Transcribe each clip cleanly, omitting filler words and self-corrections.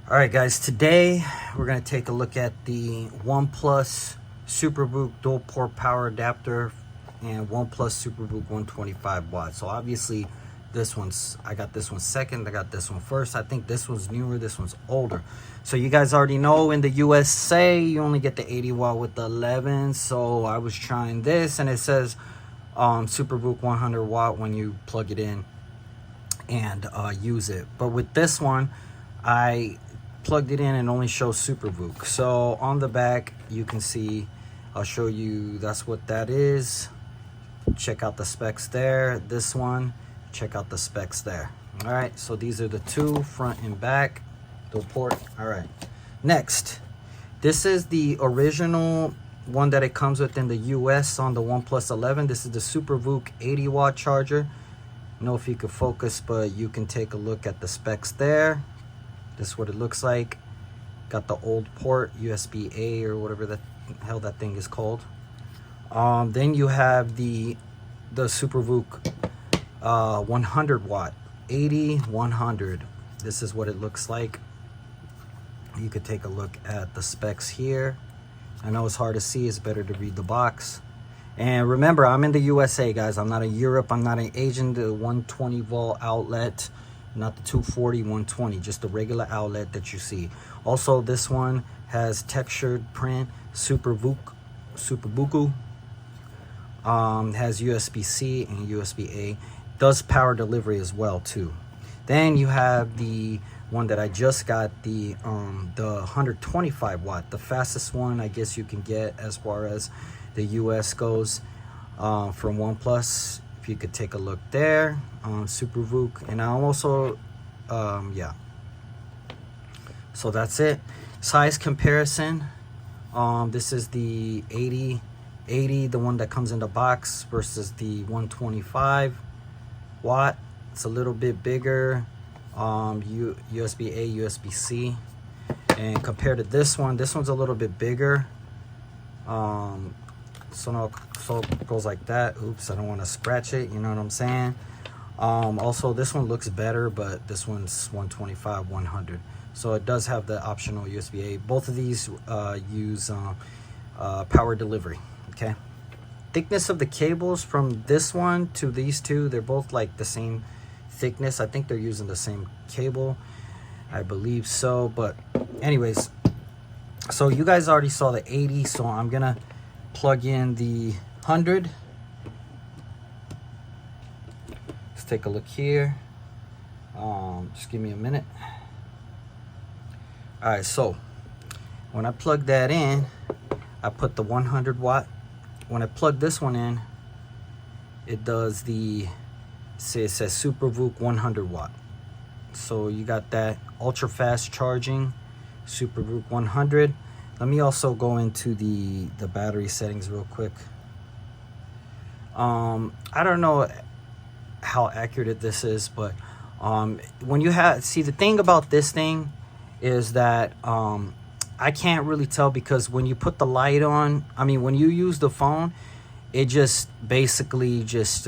All right, guys, today we're going to take a look at the Oneplus SuperVooc dual port power adapter and Oneplus SuperVooc 125 watts. So obviously I got this one second, I got this one first. I think this one's newer, this one's older. So you guys already know in the USA you only get the 80 watt with the 11. So I was trying this and it says SuperVooc 100 watt when you plug it in and use it. But with this one, I plugged it in and only shows SuperVooc. So on the back you can see, I'll show you, that's what that is. Check out the specs there. This one, check out the specs there. All right, so these are the two, front and back, dual port. All right, next, this is the original one that it comes with in the US on the OnePlus 11. This is the SuperVooc 80 watt charger. I don't know if you could focus, but you can take a look at the specs there. This is what it looks like. Got the old port, USB-A or whatever the hell that thing is called. Then you have the SuperVooc 100 watt, 80, 100. This is what it looks like. You could take a look at the specs here. I know it's hard to see, it's better to read the box. And remember, I'm in the USA, guys. I'm not in Europe, I'm not in Asian. The 120 volt outlet, not the 240, 120, just the regular outlet that you see. Also, this one has textured print, SuperVooc, has USB-C and USB-A. Does power delivery as well too. Then you have the one that I just got, the 125 watt, the fastest one I guess you can get as far as the US goes, from OnePlus. If you could take a look there on SuperVooc. And I also yeah, so that's it. Size comparison, this is the 80, the one that comes in the box, versus the 125 watt. It's a little bit bigger, USB-A, USB-C. And compared to this one's a little bit bigger. So it goes like that. Oops, I don't want to scratch it, you know what I'm saying? Also, this one looks better, but this one's 125, 100. So it does have the optional USB-A. Both of these use power delivery, okay? Thickness of the cables from this one to these two, they're both like the same thickness. I think they're using the same cable, I believe so. But anyways, so you guys already saw the 80, so I'm gonna plug in the 100. Let's take a look here. Just give me a minute. All right, so when I plug that in, I put the 100 watt. When I plug this one in, it does the, see, it says SuperVooc 100 watt. So you got that ultra fast charging SuperVooc 100. Let me also go into the battery settings real quick. I don't know how accurate this is, but when you have, see, the thing about this thing is that I can't really tell, because when you put the light on, I mean, when you use the phone, it just basically just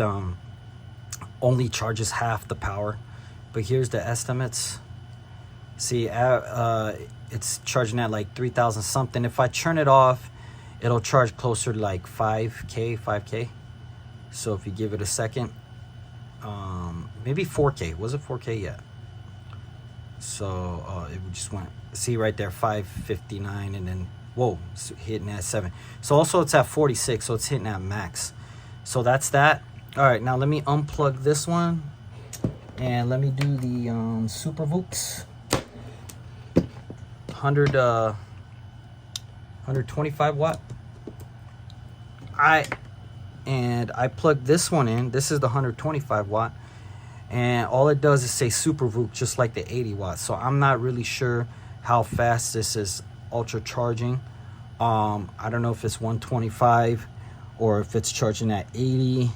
only charges half the power. But here's the estimates. See, it's charging at like 3,000 something. If I turn it off, it'll charge closer to like 5K. So if you give it a second, maybe 4K. Was it 4K yet? So it just went, see right there, 559, and then whoa, it's hitting at 7. So also it's at 46, so it's hitting at max. So that's that. All right, now let me unplug this one and let me do the SuperVoocs 125 watt. I plugged this one in. This is the 125 watt, and all it does is say SuperVooc, just like the 80 watts. So I'm not really sure how fast this is ultra charging. I don't know if it's 125 or if it's charging at 80.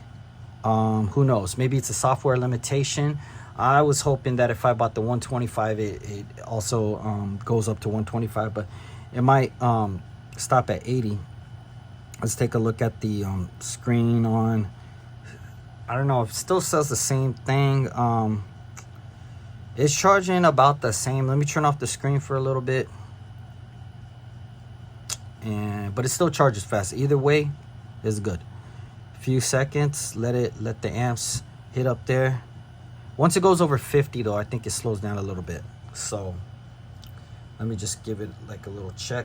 Who knows? Maybe it's a software limitation. I was hoping that if I bought the 125, it also goes up to 125, but it might stop at 80. Let's take a look at the screen on. I don't know if it still says the same thing. It's charging about the same. Let me turn off the screen for a little bit. But it still charges fast. Either way, it's good. Few seconds, let the amps hit up there. Once it goes over 50 though, I think it slows down a little bit. So let me just give it like a little check.